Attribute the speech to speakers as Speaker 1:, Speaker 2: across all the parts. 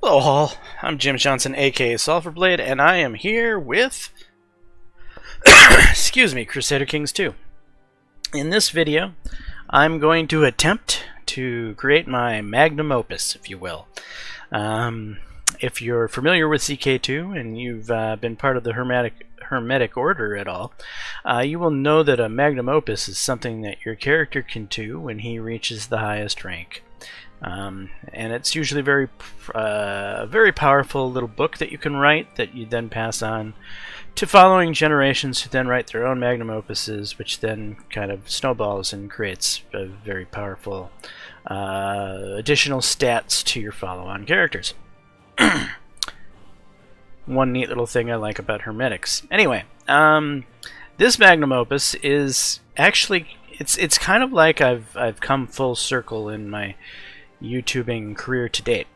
Speaker 1: Hello all, I'm Jim Johnson, aka Sulfurblade, and I am here with, excuse me, Crusader Kings 2. In this video, I'm going to attempt to create my magnum opus, if you will. If you're familiar with CK2 and you've been part of the Hermetic Order at all, you will know that a magnum opus is something that your character can do when he reaches the highest rank. And it's usually very powerful little book that you can write that you then pass on to following generations who then write their own magnum opuses, which then kind of snowballs and creates a very powerful additional stats to your follow-on characters. One neat little thing I like about Hermetics. Anyway, this magnum opus is actually it's kind of like I've come full circle in my YouTubing career to date.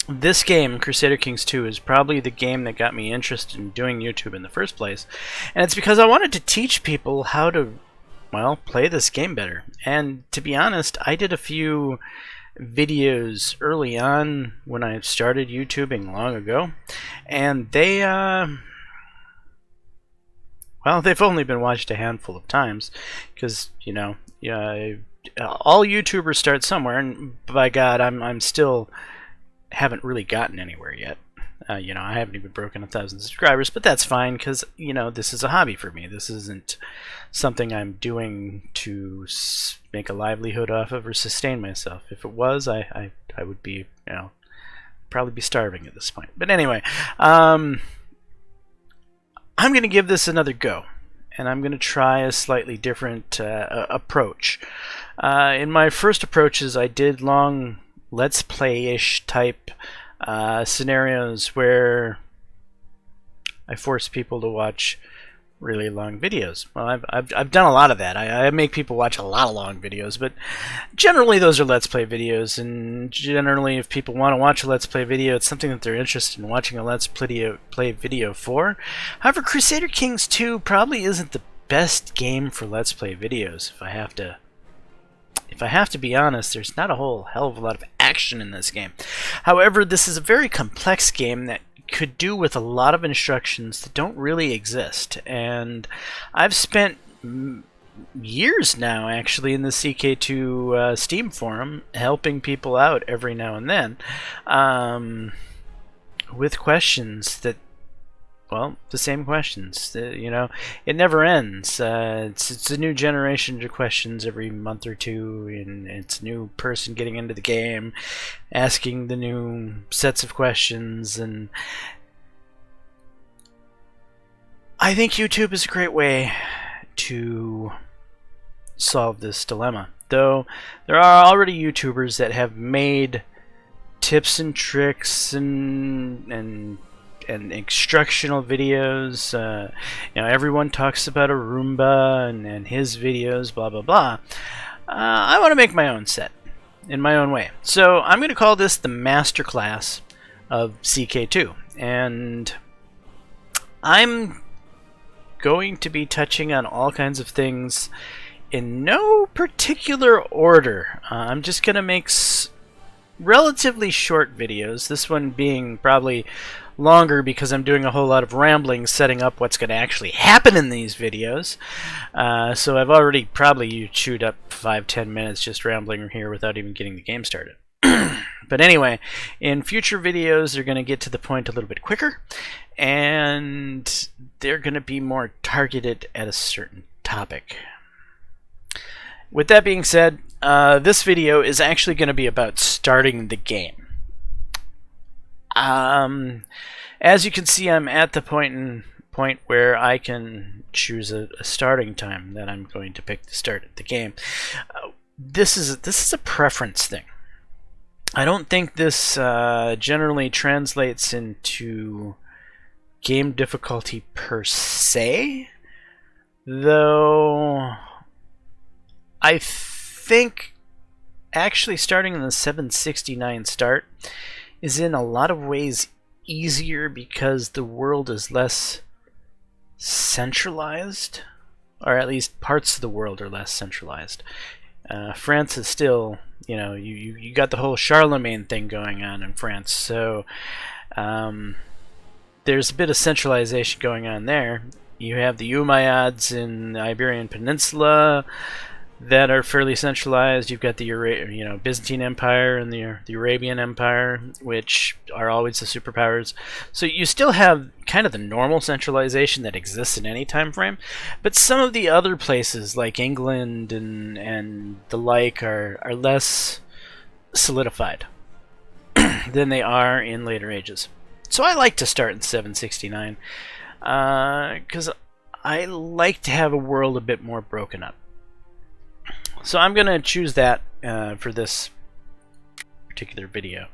Speaker 1: This game, Crusader Kings 2, is probably the game that got me interested in doing YouTube in the first place, and it's because I wanted to teach people how to, well, play this game better. And to be honest, I did a few videos early on when I started YouTubing long ago, and they, well, they've only been watched a handful of times, because, you know, all YouTubers start somewhere, and by God, I'm still haven't really gotten anywhere yet. You know, I haven't even broken 1,000 subscribers, but that's fine because, you know, this is a hobby for me. This isn't something I'm doing to make a livelihood off of or sustain myself. If it was, I would be, you know, probably be starving at this point. But anyway, I'm going to give this another go, and I'm going to try a slightly different approach. In my first approaches, I did long Let's Play-ish type scenarios where I force people to watch really long videos. Well, I've done a lot of that. I make people watch a lot of long videos, but generally those are Let's Play videos, and generally if people want to watch a Let's Play video, it's something that they're interested in watching a Let's Play video for. However, Crusader Kings 2 probably isn't the best game for Let's Play videos, if I have to be honest. There's not a whole hell of a lot of action in this game. However, this is a very complex game that could do with a lot of instructions that don't really exist. And I've spent years now, actually, in the CK2 Steam forum helping people out every now and then with questions that, well, the same questions. You know, it never ends. It's a new generation of questions every month or two, and it's a new person getting into the game, asking the new sets of questions, and I think YouTube is a great way to solve this dilemma. Though there are already YouTubers that have made tips and tricks and instructional videos. You know, everyone talks about a Roomba and his videos, blah blah blah. I want to make my own set in my own way, so I'm going to call this the master class of CK2, and I'm going to be touching on all kinds of things in no particular order. I'm just going to make relatively short videos, this one being probably longer because I'm doing a whole lot of rambling setting up what's going to actually happen in these videos. So I've already probably chewed up 5-10 minutes just rambling here without even getting the game started. But anyway, in future videos they're going to get to the point a little bit quicker, and they're going to be more targeted at a certain topic. With that being said, this video is actually going to be about starting the game. As you can see, I'm at the point where I can choose a starting time that I'm going to pick to start the game. This is a preference thing. I don't think this generally translates into game difficulty per se, though I think actually starting in the 769 start is in a lot of ways easier because the world is less centralized, or at least parts of the world are less centralized. France is still, you got the whole Charlemagne thing going on in France, so there's a bit of centralization going on there. You have the Umayyads in the Iberian Peninsula that are fairly centralized. You've got the Byzantine Empire and the Arabian Empire, which are always the superpowers. So you still have kind of the normal centralization that exists in any time frame, but some of the other places like England and the like are less solidified than they are in later ages. So I like to start in 769 because I like to have a world a bit more broken up. So I'm going to choose that for this particular video.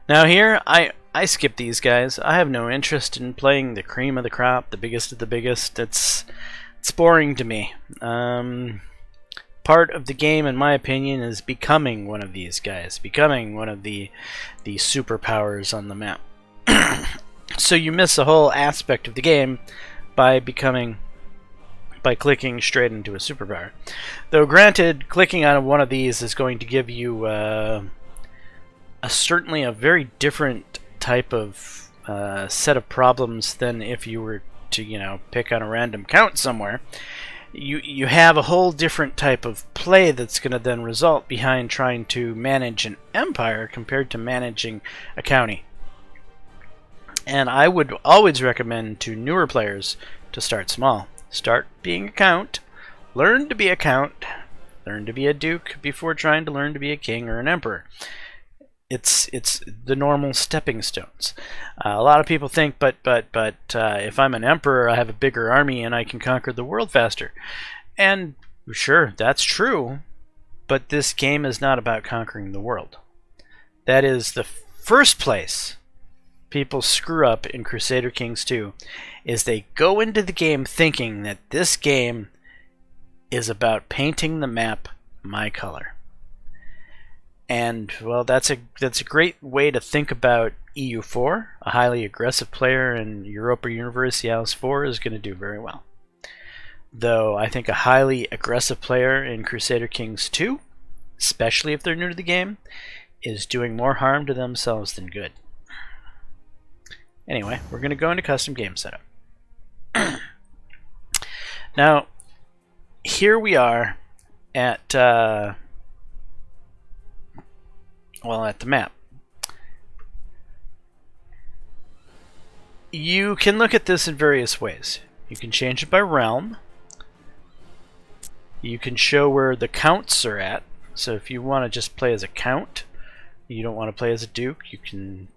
Speaker 1: Now here, I skip these guys. I have no interest in playing the cream of the crop, the biggest of the biggest. It's boring to me. Part of the game, in my opinion, is becoming one of these guys, becoming one of the superpowers on the map. So you miss a whole aspect of the game by clicking straight into a superpower. Though granted, clicking on one of these is going to give you certainly a very different type of set of problems than if you were to pick on a random count somewhere. You have a whole different type of play that's going to then result behind trying to manage an empire compared to managing a county. And I would always recommend to newer players to start small. Start being a count, learn to be a count, learn to be a duke before trying to learn to be a king or an emperor. It's the normal stepping stones. A lot of people think, but if I'm an emperor, I have a bigger army and I can conquer the world faster. And sure, that's true, but this game is not about conquering the world. That is the first place people screw up in Crusader Kings 2, is they go into the game thinking that this game is about painting the map my color. And well, that's a great way to think about EU4. A highly aggressive player in Europa Universalis 4 is going to do very well. Though I think a highly aggressive player in Crusader Kings 2, especially if they're new to the game, is doing more harm to themselves than good. Anyway, we're going to go into custom game setup. Now, here we are at the map. You can look at this in various ways. You can change it by realm. You can show where the counts are at. So if you want to just play as a count, you don't want to play as a duke, you can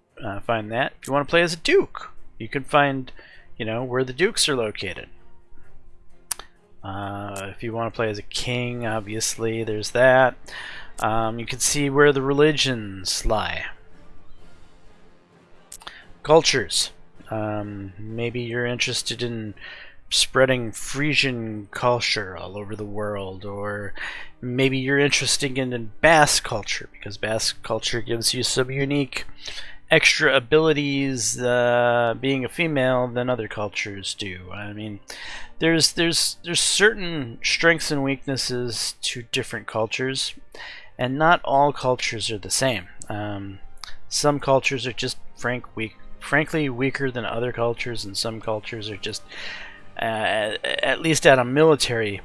Speaker 1: find that. If you want to play as a duke, you can find, where the dukes are located. If you want to play as a king, obviously there's that. You can see where the religions lie. Cultures. Maybe you're interested in spreading Frisian culture all over the world, or maybe you're interested in Basque culture, because Basque culture gives you some unique extra abilities being a female than other cultures do. I mean, there's certain strengths and weaknesses to different cultures, and not all cultures are the same. Some cultures are just frankly weaker than other cultures, and some cultures are just at least at a military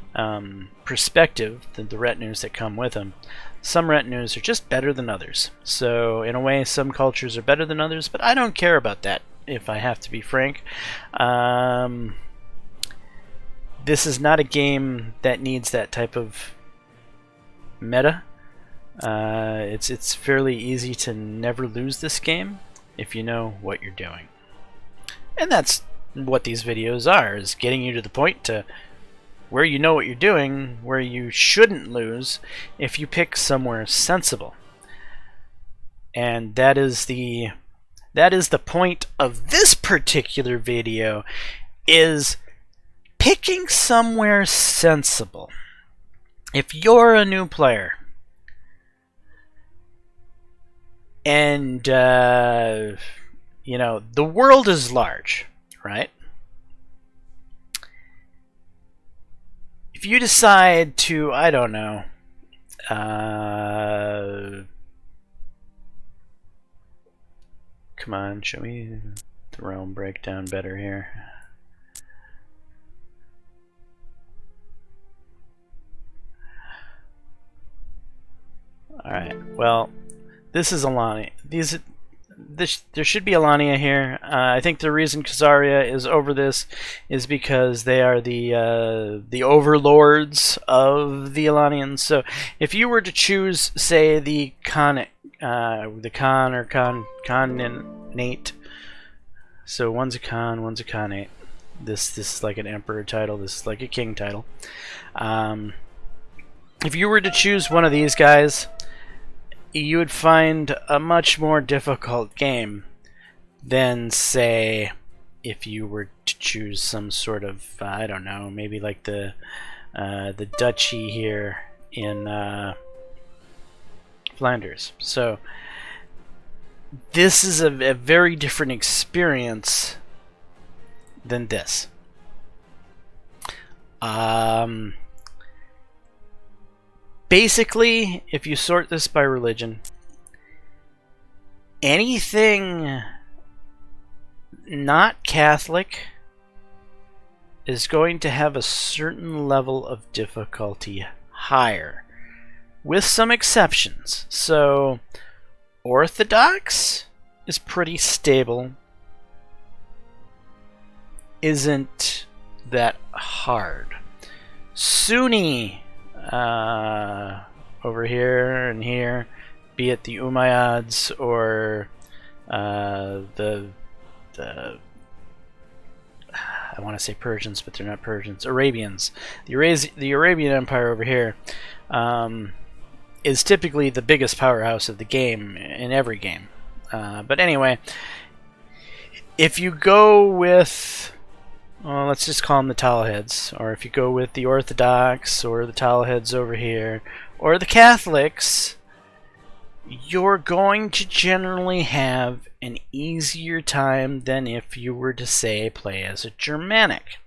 Speaker 1: perspective, the retinues that come with them, some retinues are just better than others. So in a way, some cultures are better than others, but I don't care about that, if I have to be frank. This is not a game that needs that type of meta. It's fairly easy to never lose this game if you know what you're doing. And that's what these videos are, is getting you to the point to where you know what you're doing, where you shouldn't lose if you pick somewhere sensible. And that is the point of this particular video, is picking somewhere sensible. If you're a new player and the world is large, right? if you decide to, I don't know, come on, show me the realm breakdown better here. Alright, well, this is Alania. There should be Alania here. I think the reason Khazaria is over this is because they are the overlords of the Alanians. So if you were to choose, say, the Khanate, so one's a Khan, one's a Khanate. This is like an emperor title. This is like a king title. If you were to choose one of these guys, you would find a much more difficult game than, say, if you were to choose some sort of, I don't know, maybe like the duchy here in Flanders. So this is a very different experience than this. Basically, if you sort this by religion, anything not Catholic is going to have a certain level of difficulty higher, with some exceptions. So, Orthodox is pretty stable, isn't that hard. Sunni, over here and here, be it the Umayyads or the I want to say Persians, but they're not Persians. Arabians. The Arabian Empire over here is typically the biggest powerhouse of the game in every game. But anyway, if you go with, well, let's just call them the Towelheads, or if you go with the Orthodox, or the Towelheads over here, or the Catholics, you're going to generally have an easier time than if you were to, say, play as a Germanic.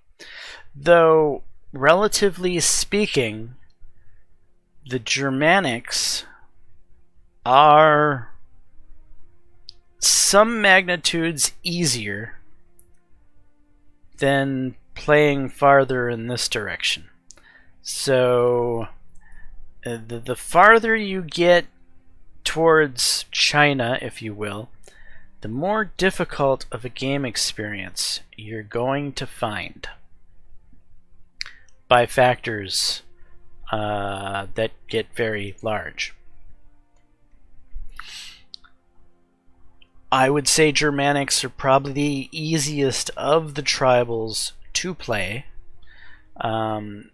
Speaker 1: Though, relatively speaking, the Germanics are some magnitudes easier than playing farther in this direction. So the farther you get towards China, if you will, the more difficult of a game experience you're going to find by factors that get very large. I would say Germanics are probably the easiest of the tribals to play. The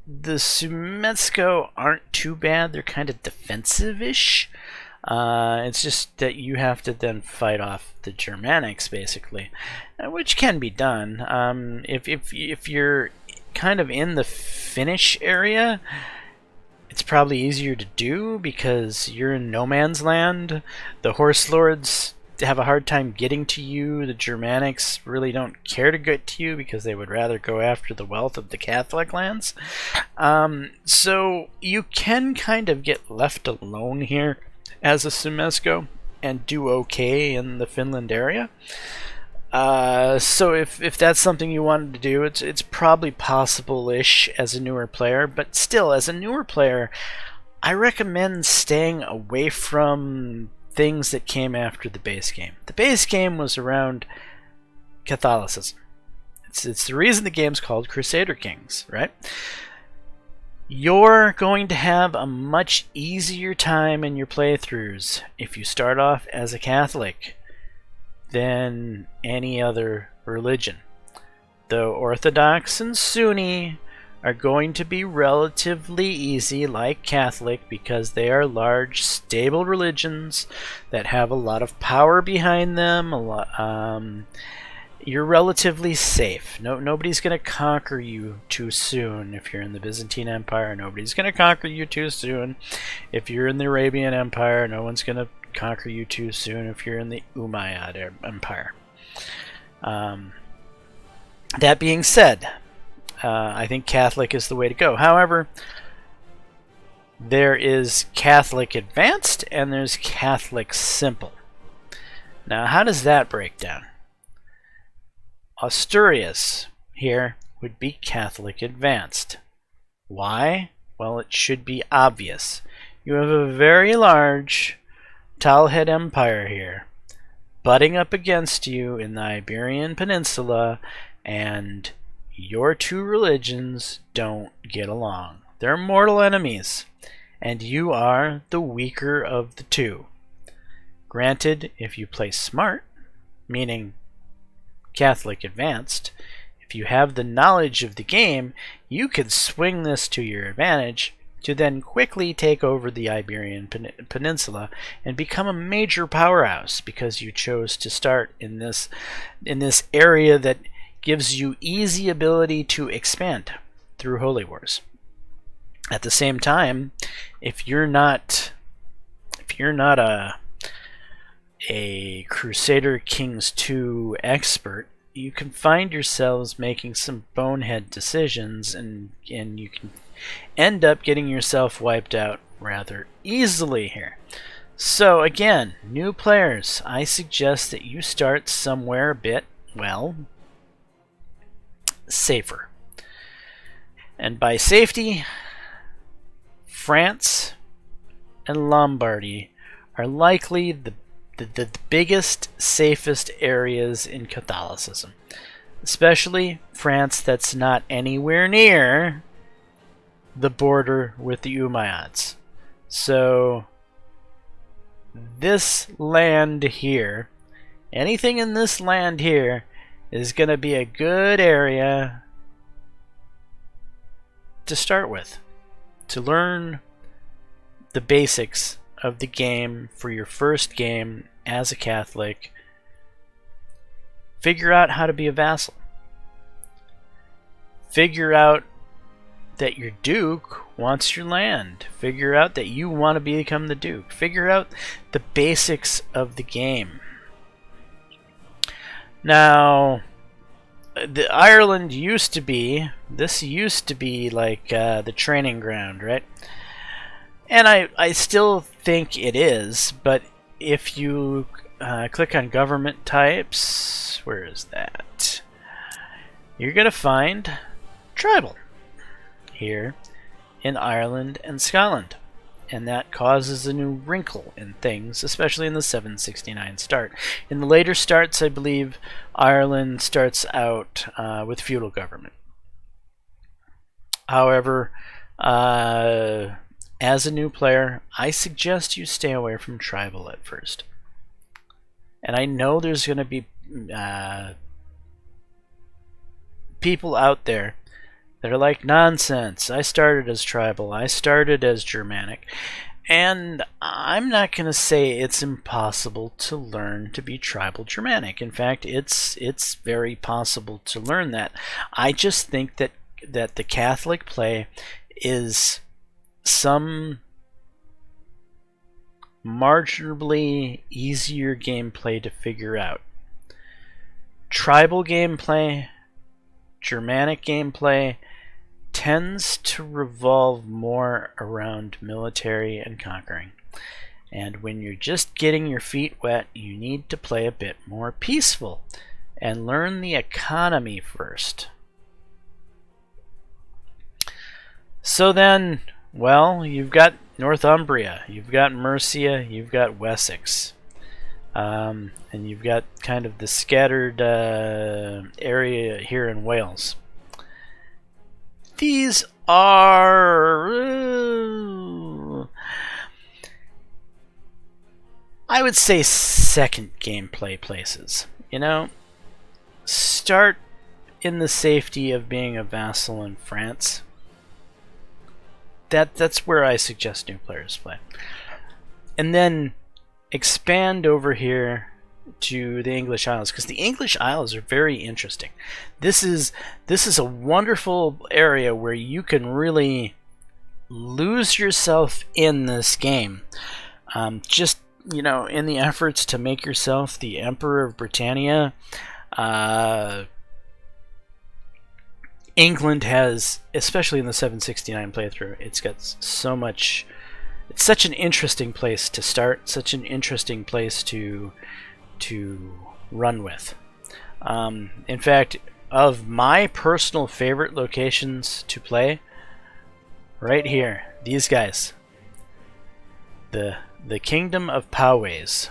Speaker 1: Sumetsko aren't too bad. They're kind of defensive-ish. It's just that you have to then fight off the Germanics, basically, which can be done. If you're kind of in the Finnish area, it's probably easier to do because you're in no man's land. The Horse Lords have a hard time getting to you. The Germanics really don't care to get to you because they would rather go after the wealth of the Catholic lands. So you can kind of get left alone here as a Sumetsko and do okay in the Finland area. So if that's something you wanted to do, it's probably possible-ish as a newer player, but still, as a newer player, I recommend staying away from things that came after the base game. The base game was around Catholicism. It's the reason the game's called Crusader Kings, right? You're going to have a much easier time in your playthroughs if you start off as a Catholic than any other religion. Though Orthodox and Sunni are going to be relatively easy like Catholic because they are large, stable religions that have a lot of power behind them. You're relatively safe. Nobody's going to conquer you too soon if you're in the Byzantine Empire. Nobody's going to conquer you too soon if you're in the Arabian Empire. No one's going to conquer you too soon if you're in the Umayyad Empire. That being said, I think Catholic is the way to go. However, there is Catholic Advanced and there's Catholic Simple. Now, how does that break down? Asturias here would be Catholic Advanced. Why? Well, it should be obvious. You have a very large Talhead Empire here, butting up against you in the Iberian Peninsula, and your two religions don't get along. They're mortal enemies, and you are the weaker of the two. Granted, if you play smart, meaning Catholic Advanced, if you have the knowledge of the game, you can swing this to your advantage to then quickly take over the Iberian Peninsula and become a major powerhouse because you chose to start in this area that gives you easy ability to expand through Holy Wars. At the same time, if you're not a Crusader Kings 2 expert, you can find yourselves making some bonehead decisions, and you can end up getting yourself wiped out rather easily here. So again, new players, I suggest that you start somewhere a bit, well, safer. And by safety, France and Lombardy are likely the biggest, safest areas in Catholicism. Especially France that's not anywhere near the border with the Umayyads. So this land here, anything in this land here, is going to be a good area to start with, to learn the basics of the game for your first game as a Catholic. Figure out how to be a vassal. Figure out that your duke wants your land. Figure out that you want to become the duke. Figure out the basics of the game. Now, Ireland used to be like the training ground, right? And I still think it is, but if you click on government types, where is that? You're going to find tribal here in Ireland and Scotland. And that causes a new wrinkle in things, especially in the 769 start. In the later starts, I believe Ireland starts out with feudal government. However, as a new player, I suggest you stay away from tribal at first. And I know there's going to be people out there that are like, nonsense, I started as tribal, I started as Germanic. And I'm not going to say it's impossible to learn to be tribal Germanic. In fact, it's very possible to learn that. I just think that the Catholic play is some marginally easier gameplay to figure out. Tribal gameplay, Germanic gameplay, tends to revolve more around military and conquering. And when you're just getting your feet wet, you need to play a bit more peaceful and learn the economy first. So then, well, you've got Northumbria, you've got Mercia, you've got Wessex. And you've got kind of the scattered area here in Wales. These are, I would say, second gameplay places. You know, start in the safety of being a vassal in France. That's where I suggest new players play. And then expand over here to the English Isles, because the English Isles are very interesting. This is a wonderful area where you can really lose yourself in this game. Just, you know, in the efforts to make yourself the Emperor of Britannia. England has, especially in the 769 playthrough, it's got so much. It's such an interesting place to start, such an interesting place to run with. In fact, of my personal favorite locations to play, right here, these guys, the Kingdom of Powways.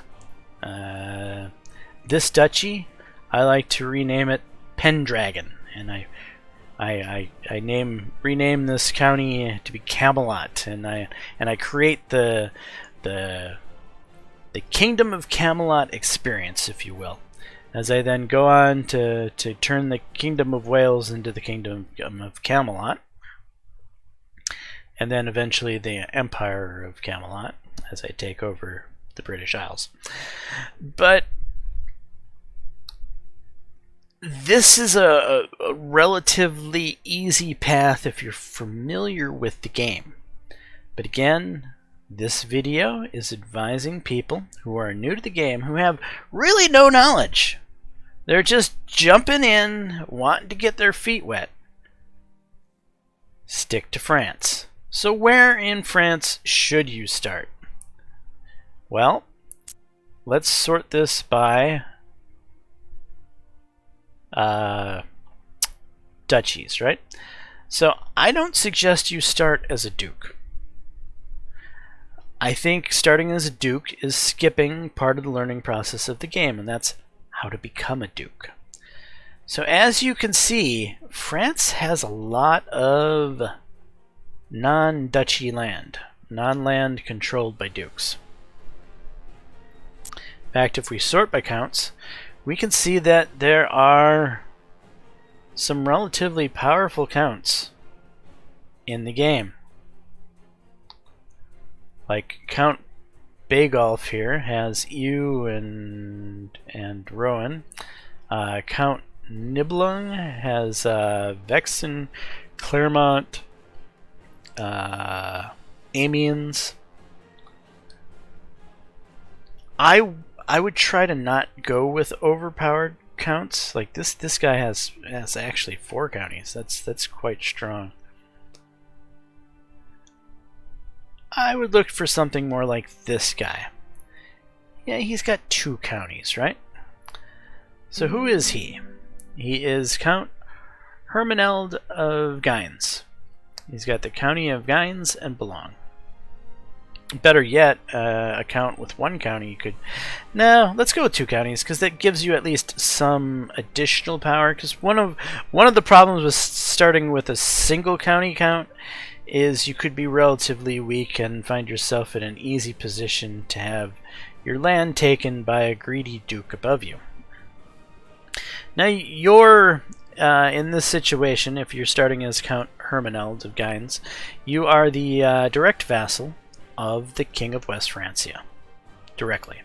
Speaker 1: This duchy, I like to rename it Pendragon, and I rename this county to be Camelot, and I create the Kingdom of Camelot experience, if you will, as I then go on to turn the Kingdom of Wales into the Kingdom of Camelot, and then eventually the Empire of Camelot as I take over the British Isles. But this is a relatively easy path if you're familiar with the game. But again, this video is advising people who are new to the game, who have really no knowledge. They're just jumping in, wanting to get their feet wet. Stick to France. So where in France should you start? Well, let's sort this by duchies, right? So I don't suggest you start as a duke. I think starting as a duke is skipping part of the learning process of the game, and that's how to become a duke. So as you can see, France has a lot of non-duchy land, non-land controlled by dukes. In fact, if we sort by counts, we can see that there are some relatively powerful counts in the game. Like Count Baygolf here has Eu and Rouen. Count Nibelung has Vexen, Clermont, Amiens. I would try to not go with overpowered counts. Like this guy has actually 4 counties. That's quite strong. I would look for something more like this guy. Yeah, he's got 2 counties, right? So who is he? He is Count Hermeneld of Guynes. He's got the county of Guynes and Boulogne. Better yet, a count with 1 county could... No, let's go with 2 counties, because that gives you at least some additional power. Because one of the problems with starting with a single county count is you could be relatively weak and find yourself in an easy position to have your land taken by a greedy duke above you. Now you're in this situation, if you're starting as Count Hermeneld of Guynes, you are the direct vassal of the King of West Francia, directly.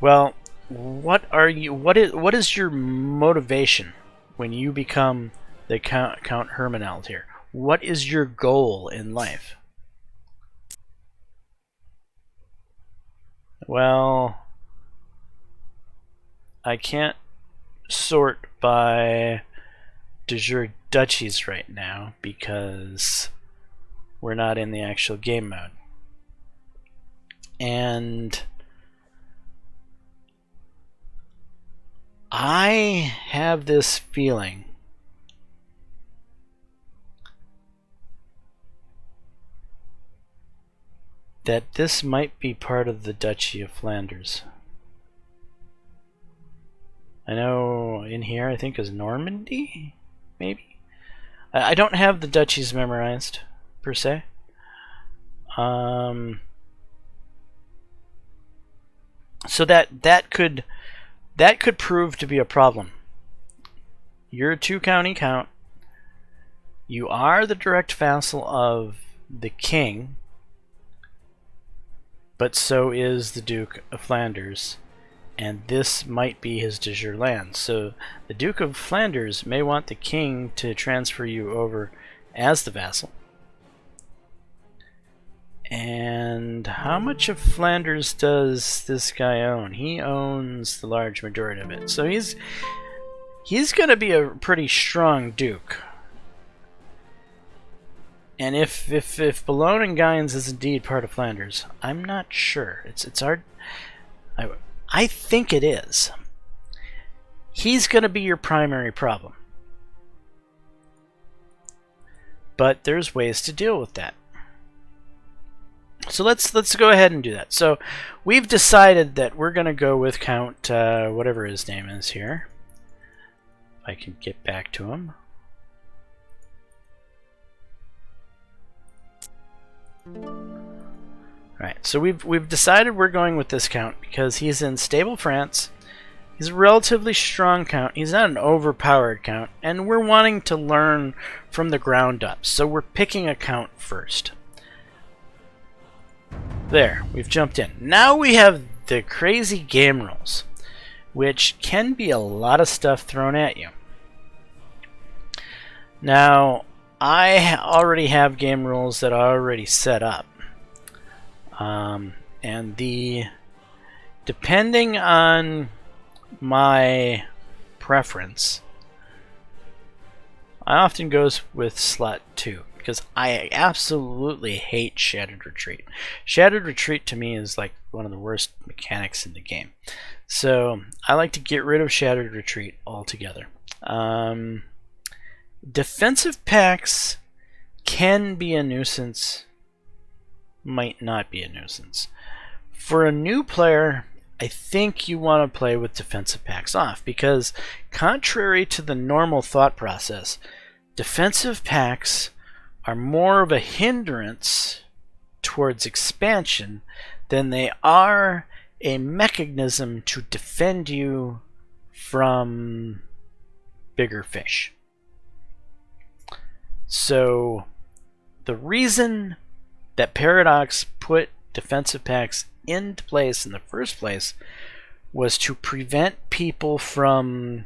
Speaker 1: Well, what is your motivation when you become the Count Hermeneld here? What is your goal in life? Well, I can't sort by de jure duchies right now because we're not in the actual game mode. And I have this feeling that this might be part of the Duchy of Flanders. I know in here I think is Normandy, maybe? I don't have the duchies memorized, per se. So that could prove to be a problem. You're a 2-county count. You are the direct vassal of the king, but so is the Duke of Flanders, and this might be his de jure land. So the Duke of Flanders may want the king to transfer you over as the vassal. And how much of Flanders does this guy own? He owns the large majority of it. So he's going to be a pretty strong duke. And if Boulogne and Guyens is indeed part of Flanders, I'm not sure. It's hard. I think it is. He's going to be your primary problem. But there's ways to deal with that. So let's go ahead and do that. So we've decided that we're going to go with Count whatever his name is here. If I can get back to him. Alright, so we've decided we're going with this Count because he's in stable France. He's a relatively strong Count. He's not an overpowered Count, and we're wanting to learn from the ground up. So we're picking a Count first. There, we've jumped in. Now we have the crazy game rules, which can be a lot of stuff thrown at you. Now, I already have game rules that are already set up. And depending on my preference, I often goes with slot 2 because I absolutely hate Shattered Retreat. Shattered Retreat to me is like one of the worst mechanics in the game. So I like to get rid of Shattered Retreat altogether. Defensive packs can be a nuisance, might not be a nuisance. For a new player, I think you want to play with defensive packs off because contrary to the normal thought process, defensive packs are more of a hindrance towards expansion than they are a mechanism to defend you from bigger fish. So the reason that Paradox put defensive packs into place in the first place was to prevent people from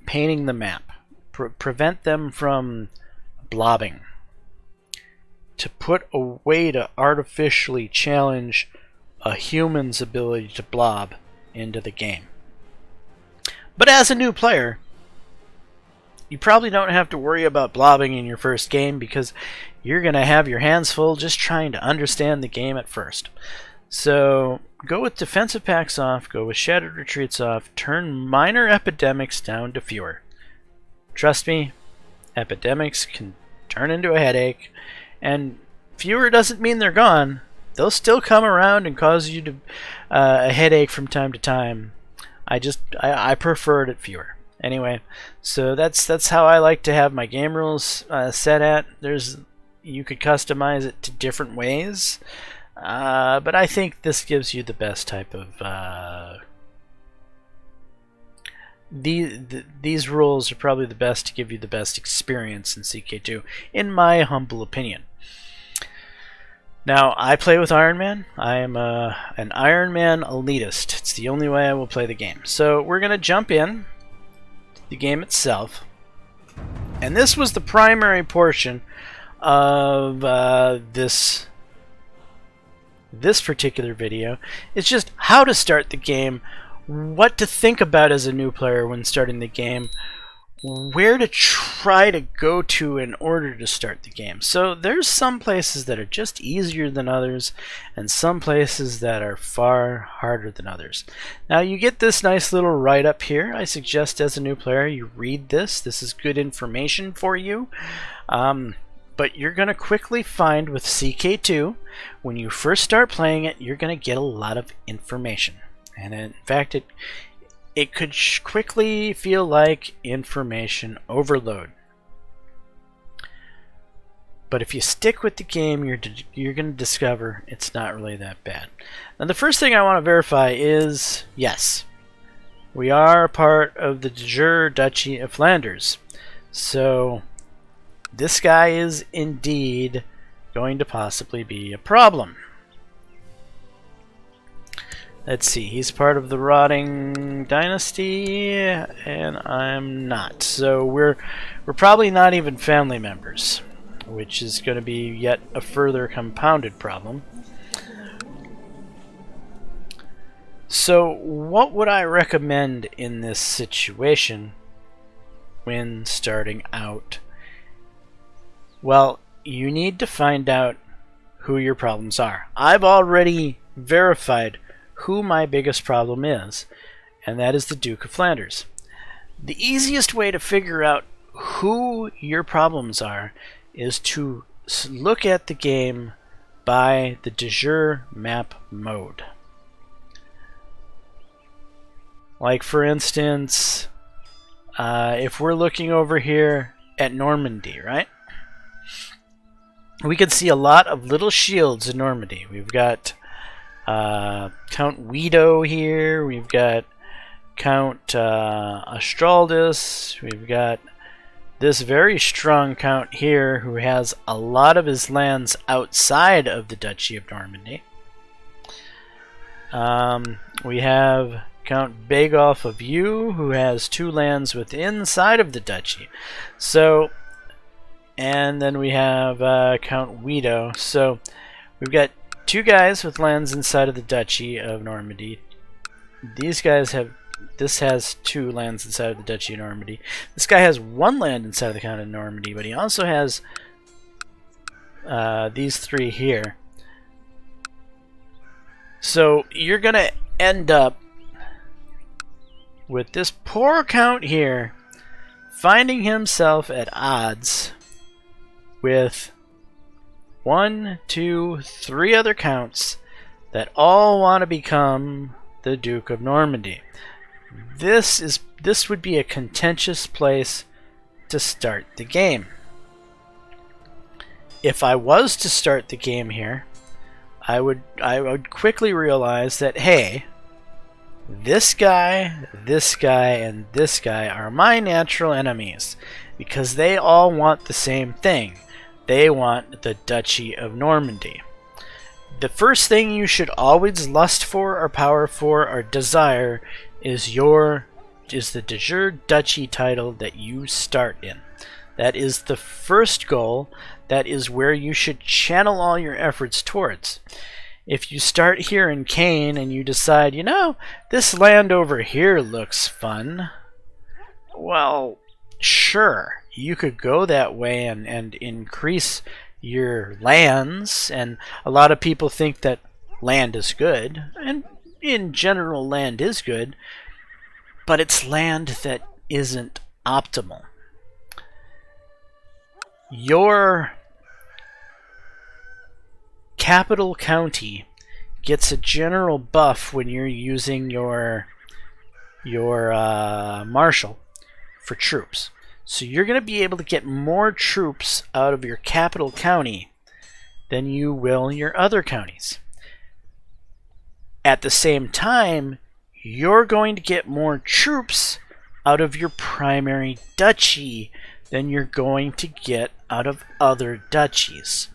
Speaker 1: painting the map, prevent them from blobbing, to put a way to artificially challenge a human's ability to blob into the game. But as a new player, you probably don't have to worry about blobbing in your first game because you're going to have your hands full just trying to understand the game at first. So go with defensive packs off, go with Shattered Retreats off, turn minor epidemics down to fewer. Trust me, epidemics can turn into a headache, and fewer doesn't mean they're gone. They'll still come around and cause you to a headache from time to time. I prefer it at fewer. Anyway, so that's how I like to have my game rules set at. You could customize it to different ways, but I think this gives you the best type of. These rules are probably the best to give you the best experience in CK2, in my humble opinion. Now, I play with Iron Man. I am an Iron Man elitist. It's the only way I will play the game. So we're going to jump in the game itself, and this was the primary portion of this particular video. It's just how to start the game, what to think about as a new player when starting the game, where to try to go to in order to start the game. So there's some places that are just easier than others, and some places that are far harder than others. Now you get this nice little write-up here. I suggest as a new player you read this. This is good information for you. But you're going to quickly find with CK2, when you first start playing it, you're going to get a lot of information. And in fact, it could quickly feel like information overload. But if you stick with the game, you're going to discover it's not really that bad. Now, the first thing I want to verify is, yes, we are part of the de jure Duchy of Flanders. So this guy is indeed going to possibly be a problem. Let's see, he's part of the Rotting Dynasty, and I'm not. So we're probably not even family members, which is going to be yet a further compounded problem. So what would I recommend in this situation when starting out? Well, you need to find out who your problems are. I've already verified who my biggest problem is, and that is the Duke of Flanders. The easiest way to figure out who your problems are is to look at the game by the de jure map mode. Like, for instance, if we're looking over here at Normandy, right? We can see a lot of little shields in Normandy. We've got Count Guido here. We've got Count Astraldus. We've got this very strong count here who has a lot of his lands outside of the Duchy of Normandy. We have Count Bagolf of Eu, who has 2 lands within inside of the duchy. So, and then we have Count Guido. So we've got 2 guys with lands inside of the Duchy of Normandy. These guys have, this has 2 lands inside of the Duchy of Normandy. This guy has 1 land inside of the Count of Normandy, but he also has these 3 here. So you're gonna end up with this poor count here finding himself at odds with 1, 2, 3 other counts that all want to become the Duke of Normandy. This would be a contentious place to start the game. If I was to start the game here, I would quickly realize that, hey, this guy, and this guy are my natural enemies because they all want the same thing. They want the Duchy of Normandy. The first thing you should always lust for or power for or desire is the de jure duchy title that you start in. That is the first goal. That is where you should channel all your efforts towards. If you start here in Cain and you decide, you know, this land over here looks fun, well, sure, you could go that way and increase your lands, and a lot of people think that land is good, and in general land is good, but it's land that isn't optimal. Your capital county gets a general buff when you're using your marshal for troops. So you're going to be able to get more troops out of your capital county than you will your other counties. At the same time, you're going to get more troops out of your primary duchy than you're going to get out of other duchies.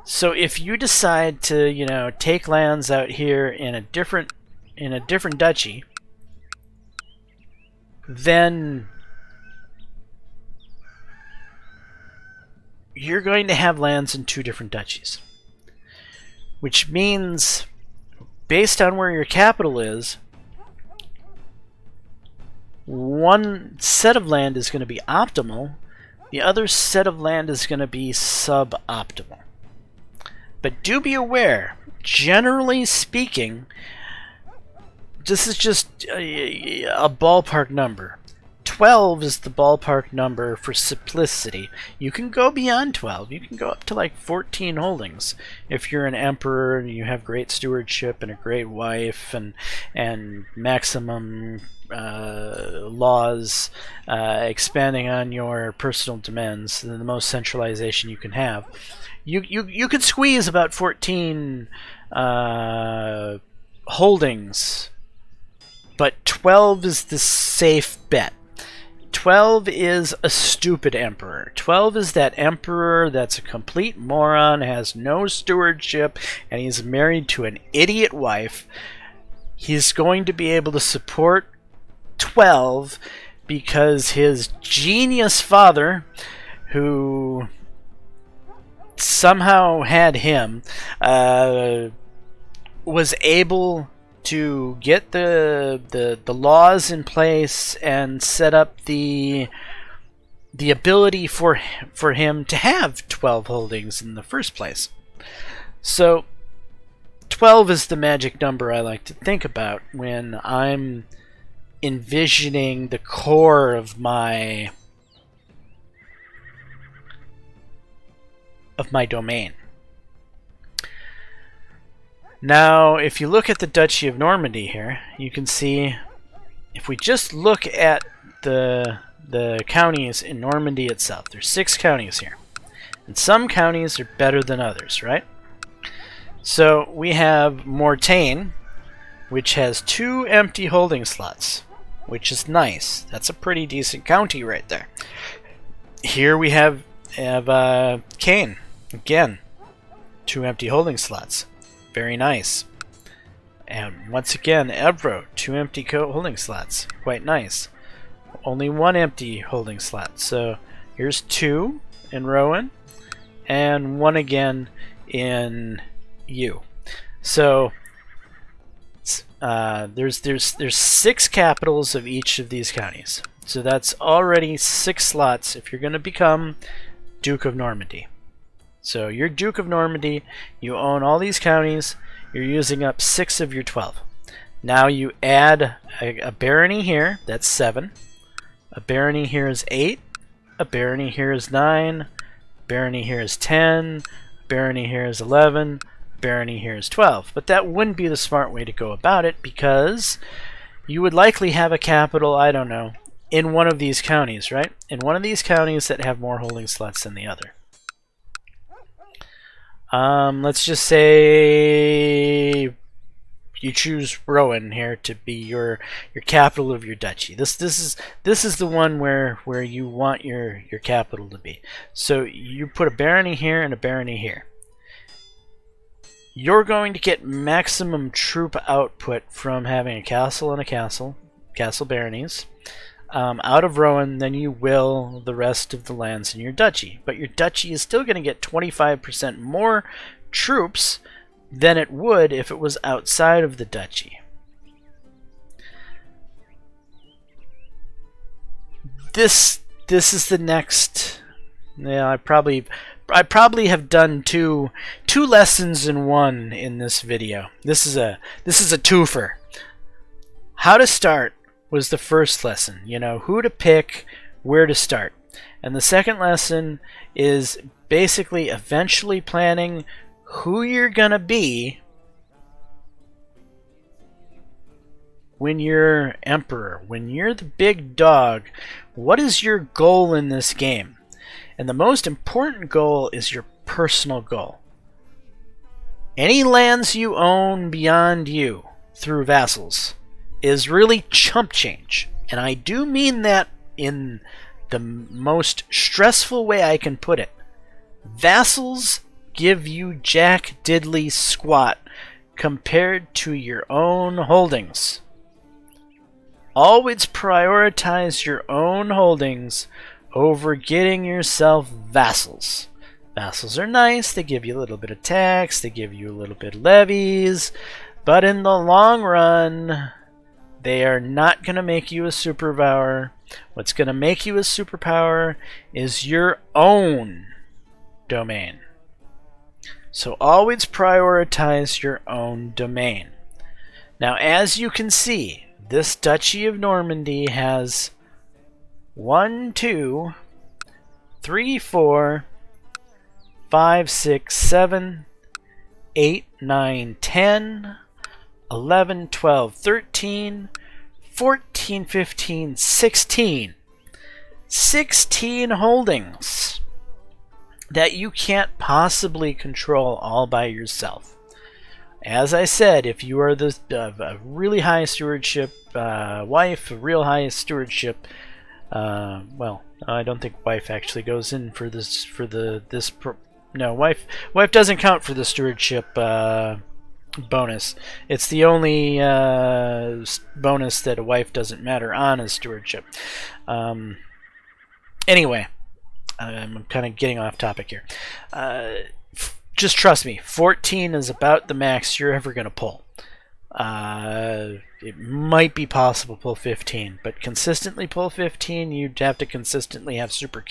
Speaker 1: So if you decide to, you know, take lands out here in a different duchy, then you're going to have lands in 2 different duchies. Which means, based on where your capital is, one set of land is going to be optimal, the other set of land is going to be suboptimal. But do be aware, generally speaking, this is just a ballpark number. 12 is the ballpark number for simplicity. You can go beyond 12. You can go up to like 14 holdings if you're an emperor and you have great stewardship and a great wife and maximum laws, expanding on your personal demands, the most centralization you can have. You could squeeze about 14 holdings, but 12 is the safe bet. 12 is a stupid emperor. 12 is that emperor that's a complete moron, has no stewardship, and he's married to an idiot wife. He's going to be able to support 12 because his genius father, who somehow had him, was able to get the laws in place and set up the ability for him to have 12 holdings in the first place. So 12 is the magic number I like to think about when I'm envisioning the core of my domain. Now, if you look at the Duchy of Normandy here, you can see, if we just look at the counties in Normandy itself, there's 6 counties here. And some counties are better than others, right? So we have Mortain, which has 2 empty holding slots, which is nice. That's a pretty decent county right there. Here we have Caen, again, 2 empty holding slots. Very nice. And once again, Evro, 2 empty holding slots. Quite nice. Only 1 empty holding slot. So here's 2 in Rowan, and 1 again in U. So there's 6 capitals of each of these counties. So that's already 6 slots if you're going to become Duke of Normandy. So you're Duke of Normandy, you own all these counties, you're using up 6 of your 12. Now you add a barony here, that's 7. A barony here is 8. A barony here is 9. A barony here is 10. A barony here is 11. A barony here is 12. But that wouldn't be the smart way to go about it, because you would likely have a capital, I don't know, in one of these counties, right? In one of these counties that have more holding slots than the other. Let's just say you choose Rowan here to be your capital of your duchy. This is the one where you want your capital to be. So you put a barony here and a barony here. You're going to get maximum troop output from having a castle and a castle baronies out of Rowan than you will the rest of the lands in your duchy. But your duchy is still going to get 25% more troops than it would if it was outside of the duchy. This is the next. Yeah, I probably have done two lessons in one in this video. This is a twofer. How to start was the first lesson. You know, who to pick, where to start. And the second lesson is basically eventually planning who you're gonna be when you're emperor, when you're the big dog. What is your goal in this game? And the most important goal is your personal goal. Any lands you own beyond you through vassals is really chump change. And I do mean that in the most stressful way I can put it. Vassals give you jack diddly squat compared to your own holdings. Always prioritize your own holdings over getting yourself vassals. Vassals are nice, they give you a little bit of tax, they give you a little bit of levies, but in the long run, they are not going to make you a superpower. What's going to make you a superpower is your own domain. So always prioritize your own domain. Now, as you can see, this Duchy of Normandy has 1, 2, 3, 4, 5, 6, 7, 8, 9, 10, 11, 12, 13, 14, 15, 16. 16 holdings that you can't possibly control all by yourself. As I said, if you are a really high stewardship wife, a real high stewardship, well, I don't think wife actually goes in for this. No, wife doesn't count for the stewardship bonus. It's the only bonus that a wife doesn't matter on is stewardship. Anyway, I'm kind of getting off topic here. Just trust me, 14 is about the max you're ever going to pull. It might be possible pull 15, but consistently pull 15, you'd have to consistently have super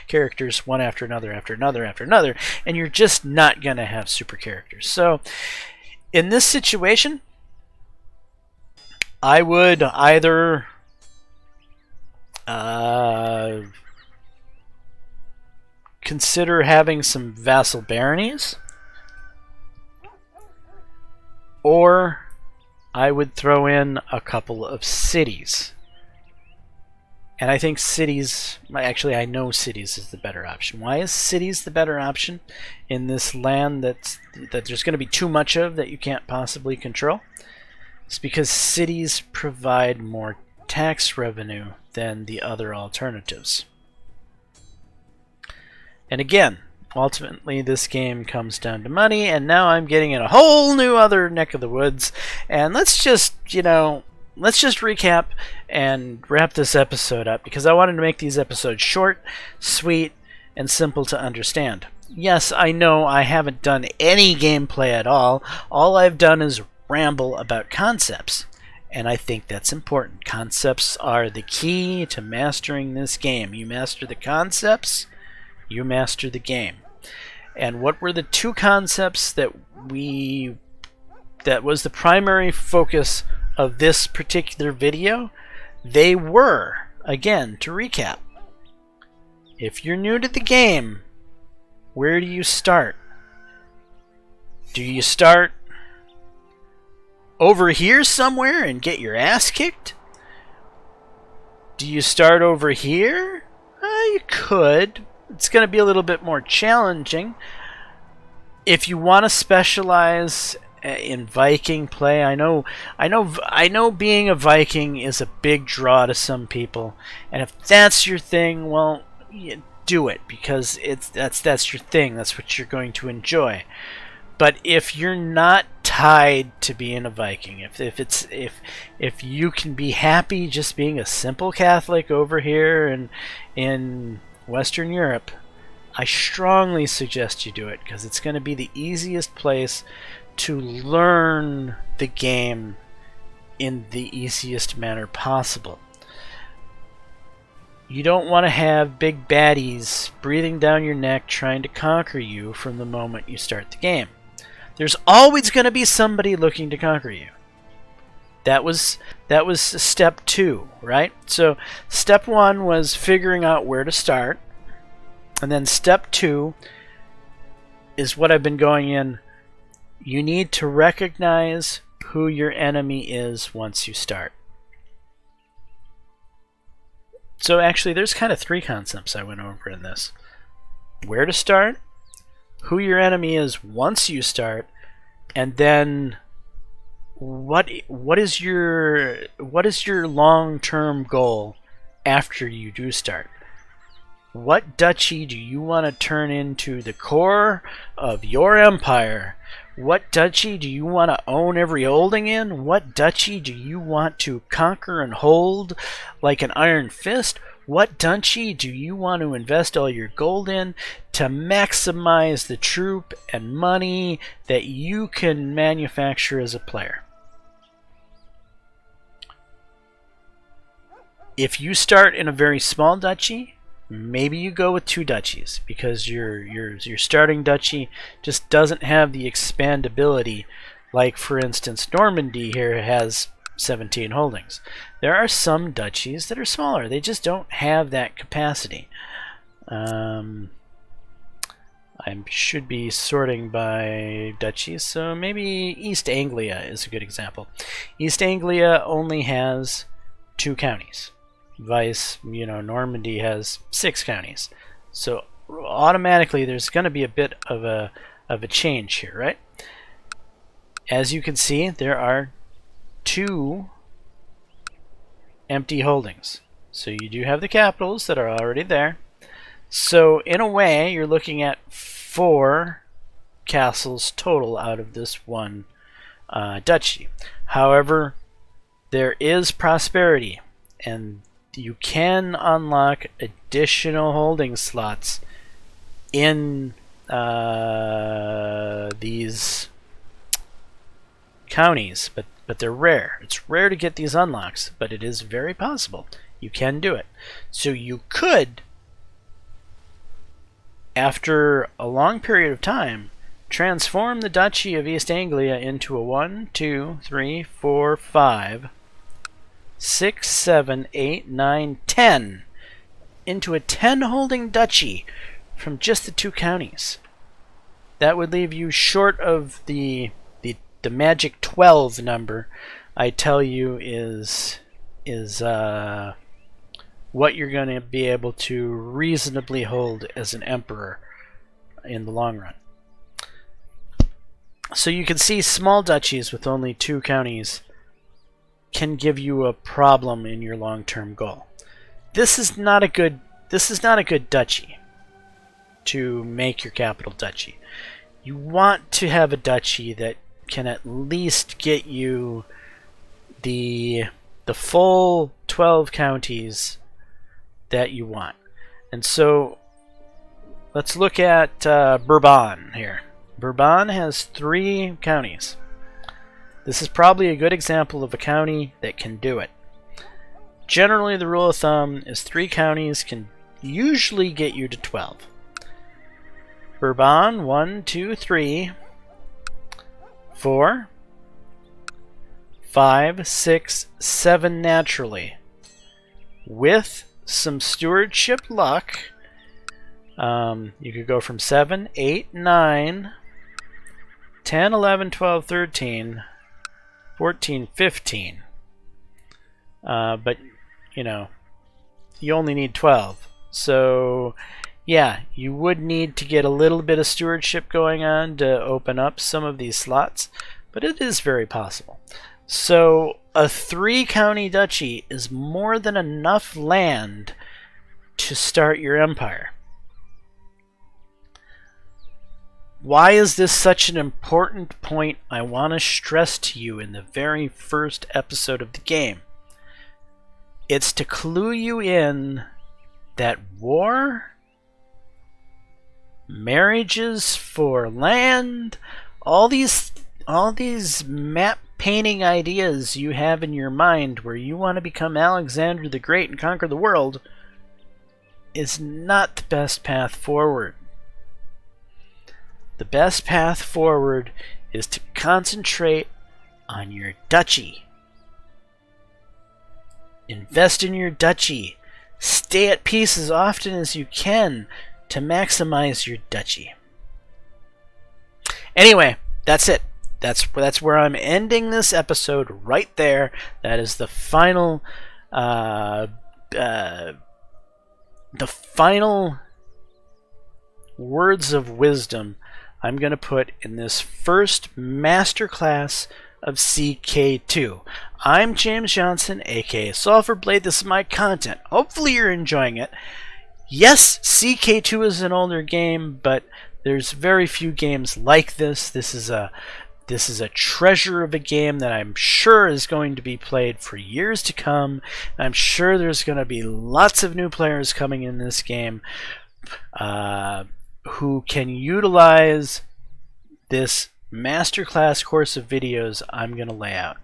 Speaker 1: characters one after another, after another, after another, and you're just not going to have super characters. So in this situation, I would either consider having some vassal baronies, or I would throw in a couple of cities. And I think cities, actually I know cities is the better option. Why is cities the better option in this land that there's going to be too much of that you can't possibly control? It's because cities provide more tax revenue than the other alternatives. And again, ultimately this game comes down to money, and now I'm getting in a whole new other neck of the woods. And let's just, let's just recap and wrap this episode up, because I wanted to make these episodes short, sweet, and simple to understand. Yes, I know I haven't done any gameplay at all. All I've done is ramble about concepts. And I think that's important. Concepts are the key to mastering this game. You master the concepts, you master the game. And what were the two concepts that was the primary focus of this particular video? They were, again, to recap, if you're new to the game, where do you start? Do you start over here somewhere and get your ass kicked? Do you start over here? You could. It's going to be a little bit more challenging. If you want to specialize in Viking play, I know being a Viking is a big draw to some people, and if that's your thing, well, do it, because that's your thing. That's what you're going to enjoy. But if you're not tied to being a Viking, if you can be happy just being a simple Catholic over here in Western Europe, I strongly suggest you do it, because it's going to be the easiest place to learn the game in the easiest manner possible. You don't want to have big baddies breathing down your neck trying to conquer you from the moment you start the game. There's always going to be somebody looking to conquer you. That was step 2, right? So step 1 was figuring out where to start. And then step 2 is what I've been going in. You need to recognize who your enemy is once you start. So actually there's kind of 3 concepts I went over in this. Where to start, who your enemy is once you start, and then what is your long-term goal after you do start? What duchy do you want to turn into the core of your empire? What duchy do you want to own every holding in? What duchy do you want to conquer and hold like an iron fist? What duchy do you want to invest all your gold in to maximize the troop and money that you can manufacture as a player? If you start in a very small duchy, maybe you go with 2 duchies, because your starting duchy just doesn't have the expandability. Like, for instance, Normandy here has 17 holdings. There are some duchies that are smaller. They just don't have that capacity. I should be sorting by duchies, so maybe East Anglia is a good example. East Anglia only has 2 counties. Vice, Normandy has 6 counties. So automatically there's going to be a bit of a change here, right? As you can see, there are 2 empty holdings. So you do have the capitals that are already there. So in a way, you're looking at 4 castles total out of this one duchy. However, there is prosperity, and you can unlock additional holding slots in these counties, but they're rare. It's rare to get these unlocks, but it is very possible. You can do it. So you could, after a long period of time, transform the Duchy of East Anglia into a 1, 2, 3, 4, 5, 6, 7, 8, 9, 10 into a 10-holding duchy from just the 2 counties. That would leave you short of the magic 12 number I tell you is what you're going to be able to reasonably hold as an emperor in the long run. So you can see small duchies with only 2 counties can give you a problem in your long-term goal. This is not a good duchy to make your capital duchy. You want to have a duchy that can at least get you the full 12 counties that you want. And so let's look at Bourbon here. Bourbon has 3 counties. This is probably a good example of a county that can do it. Generally, the rule of thumb is 3 counties can usually get you to 12. Bourbon, 1, 2, 3, 4, 5, 6, 7 naturally. With some stewardship luck, you could go from 7, 8, 9, 10, 11, 12, 13, 14, 15. But, you know, you only need 12. So, yeah, you would need to get a little bit of stewardship going on to open up some of these slots, but it is very possible. So, a 3-county duchy is more than enough land to start your empire. Why is this such an important point I want to stress to you in the very first episode of the game? It's to clue you in that war, marriages for land, all these map painting ideas you have in your mind where you want to become Alexander the Great and conquer the world is not the best path forward. The best path forward is to concentrate on your duchy. Invest in your duchy. Stay at peace as often as you can to maximize your duchy. Anyway, that's it. That's where I'm ending this episode right there. That is the final words of wisdom I'm going to put in this first masterclass of CK2. I'm James Johnson, aka Sulfurblade. This is my content. Hopefully you're enjoying it. Yes, CK2 is an older game, but there's very few games like this. This is a treasure of a game that I'm sure is going to be played for years to come. I'm sure there's going to be lots of new players coming in this game who can utilize this masterclass course of videos I'm going to lay out.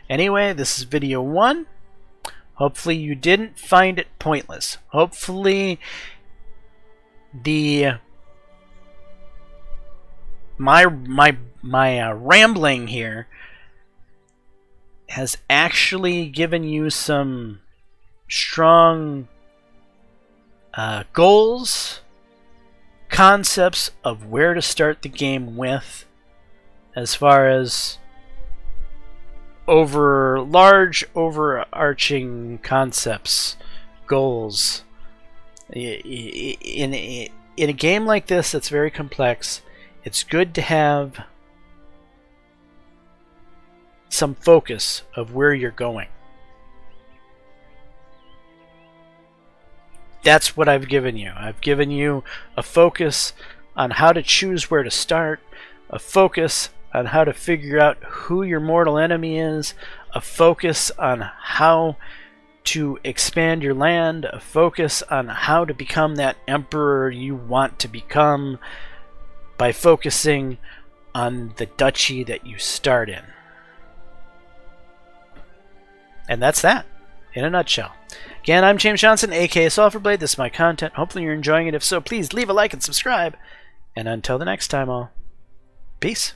Speaker 1: Anyway, this is video 1. Hopefully you didn't find it pointless. Hopefully my rambling here has actually given you some strong goals, concepts of where to start the game with, as far as large overarching concepts, goals. In a game like this that's very complex, it's good to have some focus of where you're going. That's what I've given you. I've given you a focus on how to choose where to start, a focus on how to figure out who your mortal enemy is, a focus on how to expand your land, a focus on how to become that emperor you want to become by focusing on the duchy that you start in. And that's that, in a nutshell. Again, I'm Jaames Johnson, aka Sulfurblade. This is my content. Hopefully you're enjoying it. If so, please leave a like and subscribe. And until the next time, all, peace.